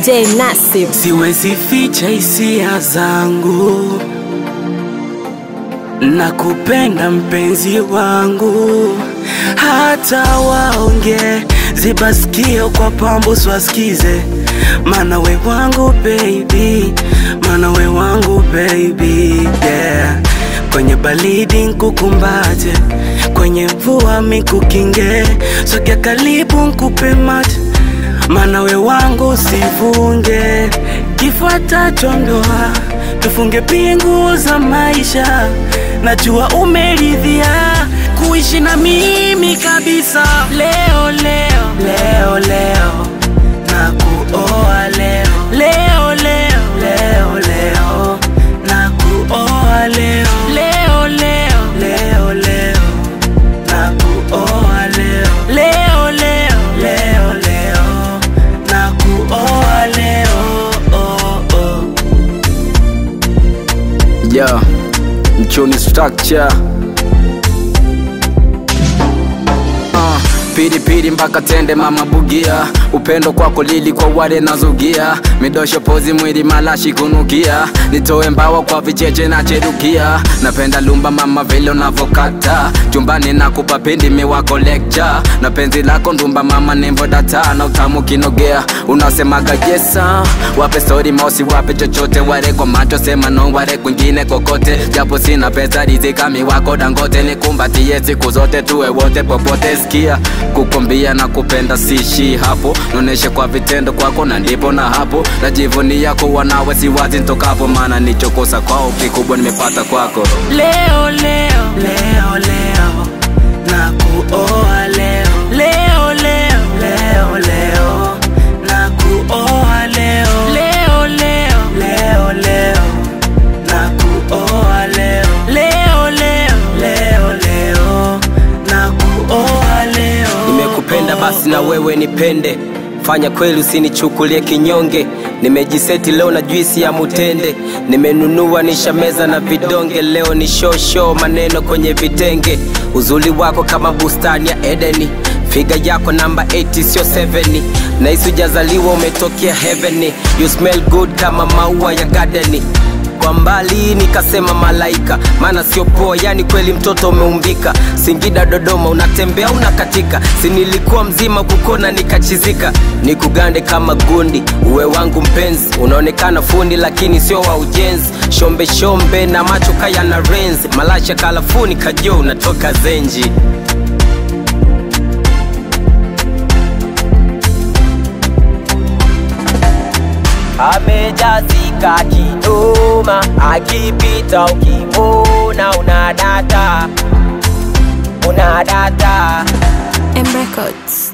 DJ Nassib. Siwezi ficha hisia zangu, nakupenda mpenzi wangu. Hata waonge ziba sikio kwa pambo swasikize. Mana we wangu baby, mana we wangu baby, yeah. Kwenye balidi nkukumbate, kwenye mvua mikukinge. Sogea karibu nkupe mate, mana we wangu sivunge. Kifuata tondoa, tufunge pingu za maisha. Najua umeridhia kuishi na mimi kabisa. Leo leo, leo leo, nakuoa leo. Leo leo, leo leo, nakuoa leo. Leo leo, leo leo, nakuoa leo. Leo leo, leo leo, nakuoa leo. Yeah, Mchoni structure. Piri piri mpaka tende mama bugia. Upendo kwako lili kwa wale nazugia. Midosho pozi mwili malashi kunukia. Nitoe mbawa kwa vicheche na cherukia. Napenda lumba mama vile unavokata. Chumbani nakupa pindi miwa lecture. Na penzi lako ndumba mama nembo data. Na utamu kinogea unasemaga yesa. Wape story mausi wape chochote. Ware kwa macho sema no ware kwingine kokote. Japo sina pesa rizika miwako Dangote. Nikumbatie siku zote tuwe wote popote sikia. Kukumbia na kupenda sishi hapo. Noneshe kwa vitendo kwako na ndipo na hapo. Najivunia kuwa nawe siwazi ntokapo. Mana nichokosa kwao kikubwa nimepata kwako. Leo leo, leo leo, nakuoa leo. Leo leo, leo leo, nakuoa leo. Leo leo, leo leo, nakuoa leo. Leo leo, leo leo, nakuoa leo. Nimekupenda basi na wewe nipende. Fanya kweli usinichukulie kinyonge. Nimejiseti leo na juisi ya mutende. Nimenunua nishameza na vidonge. Leo ni show maneno kwenye vitenge. Uzuri wako kama bustani ya Edeni. Figa yako namba 80 sio 7. Na isu jazaliwa umetokea heaven. You smell good kama maua ya garden. Kwa mbali nikasema malaika. Mana sio poa yani kweli mtoto umeumbika. Singida Dodoma unatembea unakatika. Sinilikuwa mzima kukona nikachizika. Nikugande kama gundi uwe wangu mpenzi. Unaonekana fundi lakini sio wa ujenzi. Shombe shombe na macho kaya na renzi. Malasha kalafuni kajo unatoka zenji. Amejazika kinoma. Akipita ukimona unadata. Unadata. M Records.